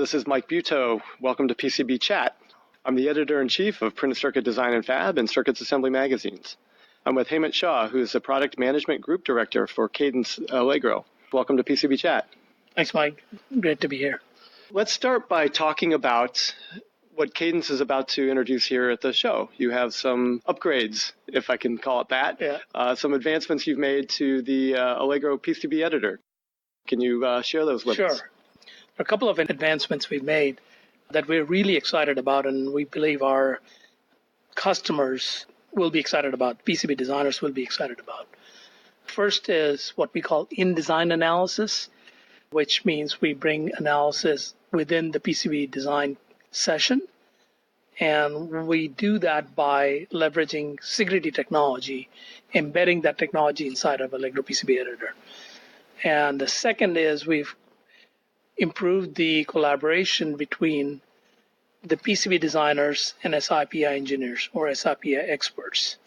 this is Mike Buetow. Welcome to PCB Chat. I'm the editor-in-chief of Printed Circuit Design and Fab and Circuits Assembly magazines. I'm with Hemant Shah, who's the Product Management Group Director for Cadence Allegro. Welcome to PCB Chat. Thanks, Mike. Great to be here. Let's start by talking about what Cadence is about to introduce here at the show. You have some upgrades, if I can call it that, some advancements you've made to the Allegro PCB editor. Can you share those with us? Sure. A couple of advancements we've made that we're really excited about, and we believe our customers will be excited about, PCB designers will be excited about. First is what we call in-design analysis, which means we bring analysis within the PCB design session. And we do that by leveraging security technology, embedding that technology inside of Allegro PCB editor. And the second is we've improved the collaboration between the PCB designers and SIPI engineers or SIPI experts.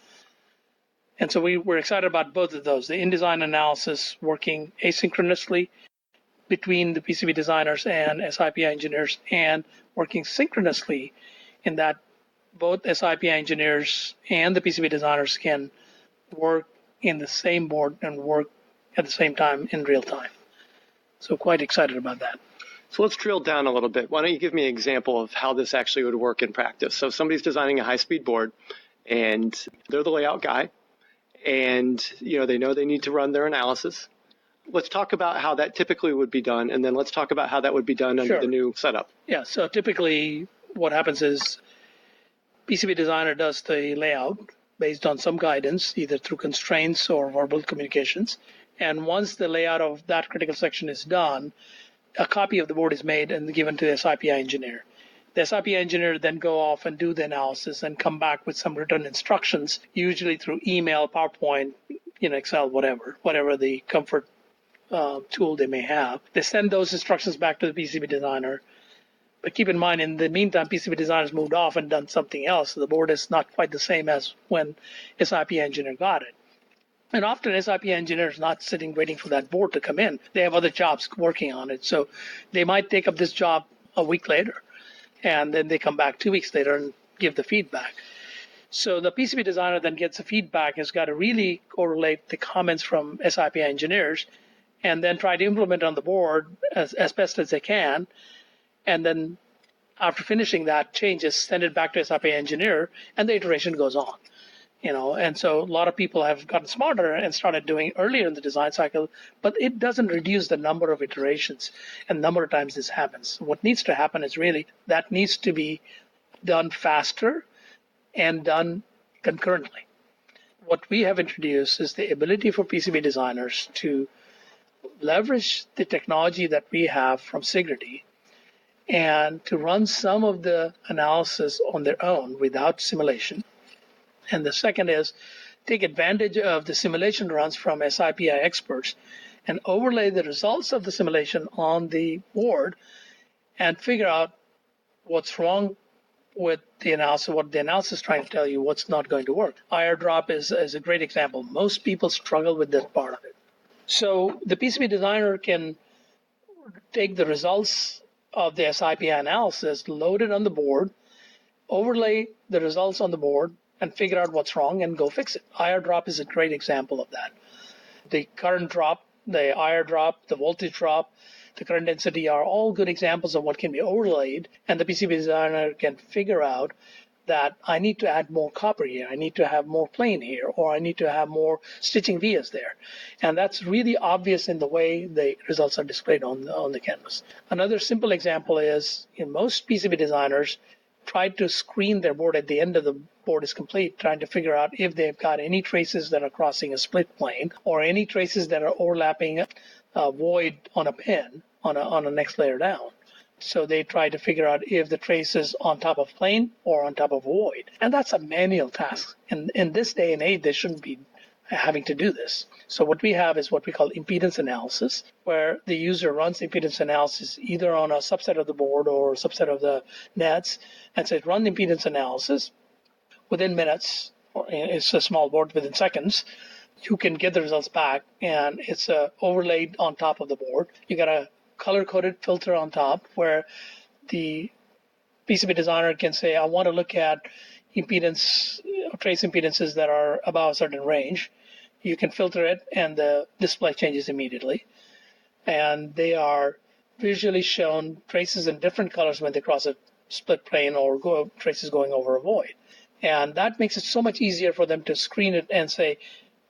And so we're excited about both of those, the in-design analysis working asynchronously between the PCB designers and SIPI engineers, and working synchronously in that both SIPI engineers and the PCB designers can work in the same board and work at the same time in real time. So quite excited about that. So let's drill down a little bit. Why don't you give me an example of how this actually would work in practice? So somebody's designing a high-speed board, and they're the layout guy, and they know they need to run their analysis. Let's talk about how that typically would be done, and then let's talk about how that would be done under the new setup. Yeah, so typically what happens is PCB designer does the layout based on some guidance, either through constraints or verbal communications. And once the layout of that critical section is done, a copy of the board is made and given to the SIPI engineer. The SIPI engineer then go off and do the analysis and come back with some written instructions, usually through email, PowerPoint, Excel, whatever the comfort tool they may have. They send those instructions back to the PCB designer. But keep in mind, in the meantime, PCB designers moved off and done something else. So the board is not quite the same as when SIPI engineer got it. And often SIPI engineers not sitting waiting for that board to come in. They have other jobs working on it. So they might take up this job a week later, and then they come back 2 weeks later and give the feedback. So the PCB designer then gets the feedback, has got to really correlate the comments from SIPI engineers and then try to implement on the board as best as they can. And then after finishing that, changes, send it back to SIPI engineer, and the iteration goes on. And so a lot of people have gotten smarter and started doing earlier in the design cycle, but it doesn't reduce the number of iterations and number of times this happens. What needs to happen is really that needs to be done faster and done concurrently. What we have introduced is the ability for PCB designers to leverage the technology that we have from Sigrity and to run some of the analysis on their own without simulation. And the second is take advantage of the simulation runs from SIPI experts and overlay the results of the simulation on the board and figure out what's wrong with the analysis, what the analysis is trying to tell you, what's not going to work. IR drop is a great example. Most people struggle with this part of it. So the PCB designer can take the results of the SIPI analysis, load it on the board, overlay the results on the board, and figure out what's wrong and go fix it. IR drop is a great example of that. The current drop, the IR drop, the voltage drop, the current density are all good examples of what can be overlaid, and the PCB designer can figure out that I need to add more copper here, I need to have more plane here, or I need to have more stitching vias there. And that's really obvious in the way the results are displayed on the canvas. Another simple example is most PCB designers try to screen their board at the end of the board is complete, trying to figure out if they've got any traces that are crossing a split plane or any traces that are overlapping a void on a pin on a next layer down. So they try to figure out if the trace is on top of plane or on top of void. And that's a manual task. And in this day and age, they shouldn't be having to do this. So what we have is what we call impedance analysis, where the user runs impedance analysis either on a subset of the board or a subset of the nets and says, run the impedance analysis within minutes, or it's a small board within seconds. You can get the results back, and it's overlaid on top of the board. You got a color-coded filter on top where the PCB designer can say, I want to look at impedance, trace impedances that are above a certain range. You can filter it, and the display changes immediately. And they are visually shown traces in different colors when they cross a split plane or traces going over a void. And that makes it so much easier for them to screen it and say,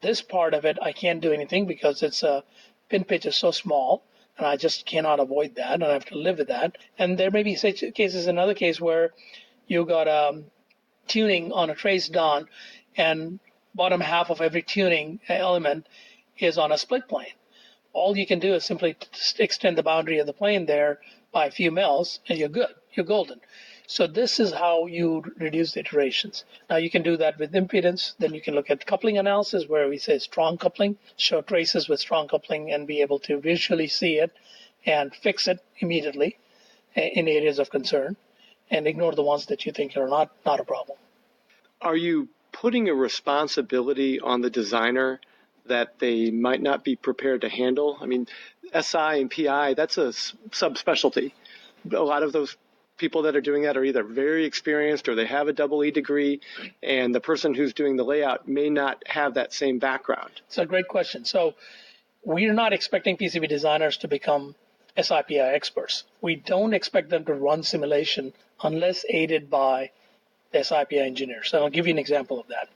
this part of it, I can't do anything because it's a pin pitch is so small, and I just cannot avoid that, and I have to live with that. And there may be such cases, another case where you got tuning on a trace done, and bottom half of every tuning element is on a split plane. All you can do is simply extend the boundary of the plane there by a few mils, and you're good. You're golden. So this is how you reduce the iterations. Now you can do that with impedance. Then you can look at coupling analysis, where we say strong coupling, show traces with strong coupling, and be able to visually see it and fix it immediately in areas of concern, and ignore the ones that you think are not a problem. Are you putting a responsibility on the designer that they might not be prepared to handle? I mean, SI and PI, that's a subspecialty. A lot of those people that are doing that are either very experienced or they have a double E degree, and the person who's doing the layout may not have that same background. It's a great question. So we're not expecting PCB designers to become SI/PI experts. We don't expect them to run simulation unless aided by the SI/PI engineers. And I'll give you an example of that.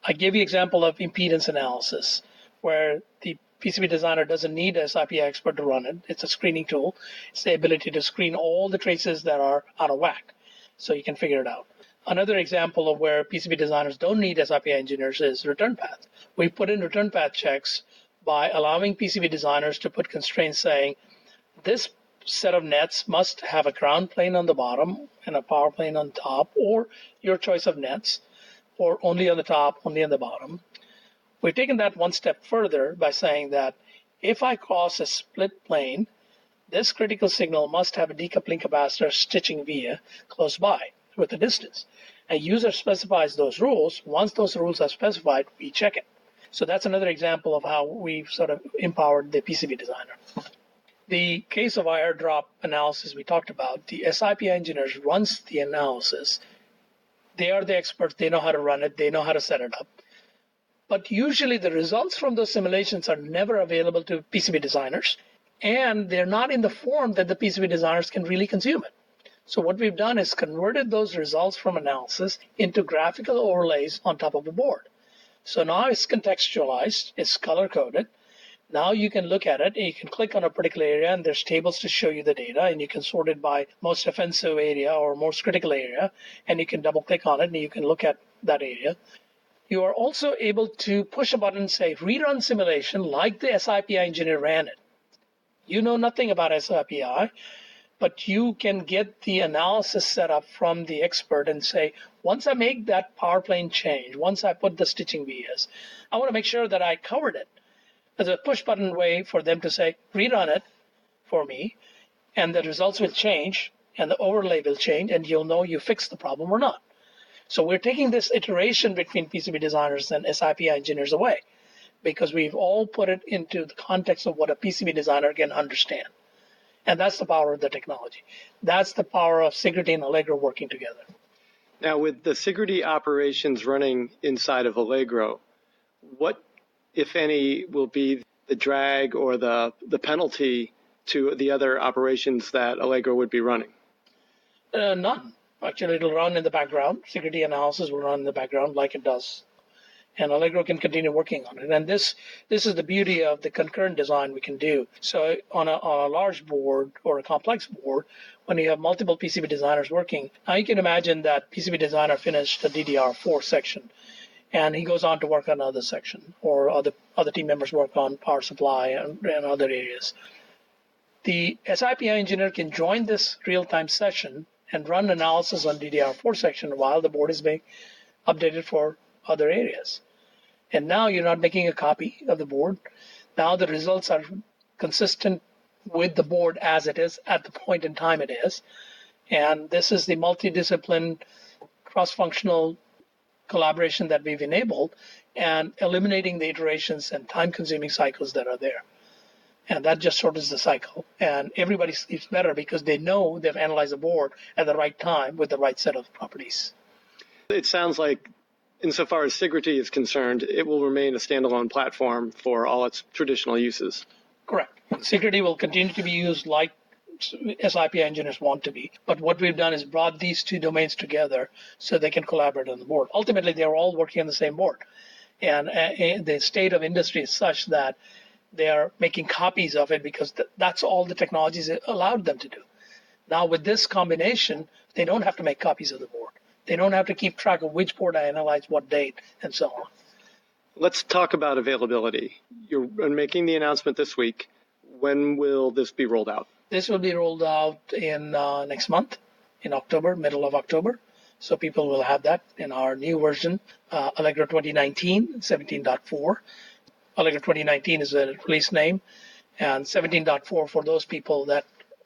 I gave you an example of impedance analysis, where the PCB designer doesn't need a SI/PI expert to run it. It's a screening tool. It's the ability to screen all the traces that are out of whack, so you can figure it out. Another example of where PCB designers don't need SI/PI engineers is return path. We put in return path checks by allowing PCB designers to put constraints saying, this set of nets must have a ground plane on the bottom and a power plane on top, or your choice of nets, or only on the top, only on the bottom. We've taken that one step further by saying that if I cross a split plane, this critical signal must have a decoupling capacitor stitching via close by with a distance. A user specifies those rules. Once those rules are specified, we check it. So that's another example of how we've sort of empowered the PCB designer. The case of airdrop analysis we talked about, the SI/PI engineers runs the analysis. They are the experts. They know how to run it. They know how to set it up. But usually the results from those simulations are never available to PCB designers, and they're not in the form that the PCB designers can really consume it. So what we've done is converted those results from analysis into graphical overlays on top of the board. So now it's contextualized, it's color-coded. Now you can look at it, and you can click on a particular area, and there's tables to show you the data, and you can sort it by most offensive area or most critical area, and you can double-click on it, and you can look at that area. You are also able to push a button and say, rerun simulation like the SI/PI engineer ran it. You know nothing about SI/PI, but you can get the analysis set up from the expert and say, once I make that power plane change, once I put the stitching vias, I want to make sure that I covered it. There's a push button way for them to say, rerun it for me, and the results will change, and the overlay will change, and you'll know you fixed the problem or not. So we're taking this iteration between PCB designers and SI/PI engineers away, because we've all put it into the context of what a PCB designer can understand. And that's the power of the technology. That's the power of Sigrity and Allegro working together. Now, with the Sigrity operations running inside of Allegro, what, if any, will be the drag or the penalty to the other operations that Allegro would be running? None. Actually, it'll run in the background. Sigrity analysis will run in the background like it does. And Allegro can continue working on it. And this is the beauty of the concurrent design we can do. So on a large board or a complex board, when you have multiple PCB designers working, now you can imagine that PCB designer finished the DDR4 section, and he goes on to work on another section, or other team members work on power supply and other areas. The SI/PI engineer can join this real-time session and run analysis on DDR4 section while the board is being updated for other areas. And now you're not making a copy of the board. Now the results are consistent with the board as it is at the point in time it is. And this is the multidiscipline, cross-functional collaboration that we've enabled, and eliminating the iterations and time-consuming cycles that are there. And that just shortens the cycle. And everybody sleeps better because they know they've analyzed the board at the right time with the right set of properties. It sounds like, insofar as Sigrity is concerned, it will remain a standalone platform for all its traditional uses. Correct. Sigrity will continue to be used like SIP engineers want to be. But what we've done is brought these two domains together so they can collaborate on the board. Ultimately, they're all working on the same board. And the state of industry is such that they are making copies of it because that's all the technologies allowed them to do. Now, with this combination, they don't have to make copies of the board. They don't have to keep track of which board I analyzed, what date, and so on. Let's talk about availability. You're making the announcement this week. When will this be rolled out? This will be rolled out in next month, in October, middle of October. So people will have that in our new version, Allegro 2019, 17.4. Allegro 2019 is a release name, and 17.4 for those people that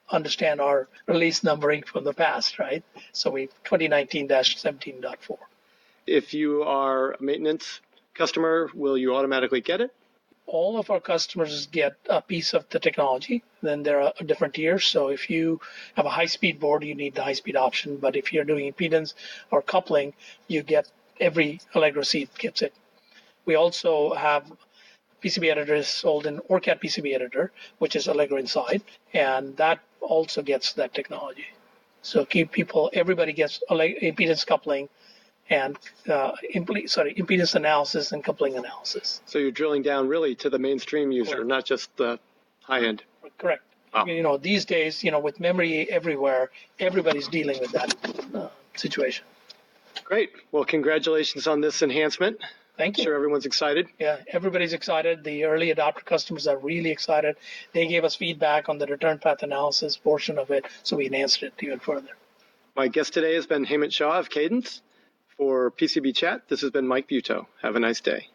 understand our release numbering from the past, right? So we 2019-17.4. If you are a maintenance customer, will you automatically get it? All of our customers get a piece of the technology. Then there are different tiers. So if you have a high-speed board, you need the high-speed option. But if you're doing impedance or coupling, you get every Allegro seat gets it. We also have PCB editors sold in OrCAD PCB editor, which is Allegro inside, and that also gets that technology. So everybody gets impedance coupling and impedance analysis and coupling analysis. So you're drilling down really to the mainstream user, Correct. Not just the high end. Correct. Wow. These days, with memory everywhere, everybody's dealing with that situation. Great. Well, congratulations on this enhancement. Thank you. I'm sure everyone's excited. Yeah, everybody's excited. The early adopter customers are really excited. They gave us feedback on the return path analysis portion of it, so we enhanced it even further. My guest today has been Hemant Shah of Cadence. For PCB Chat, this has been Mike Buetow. Have a nice day.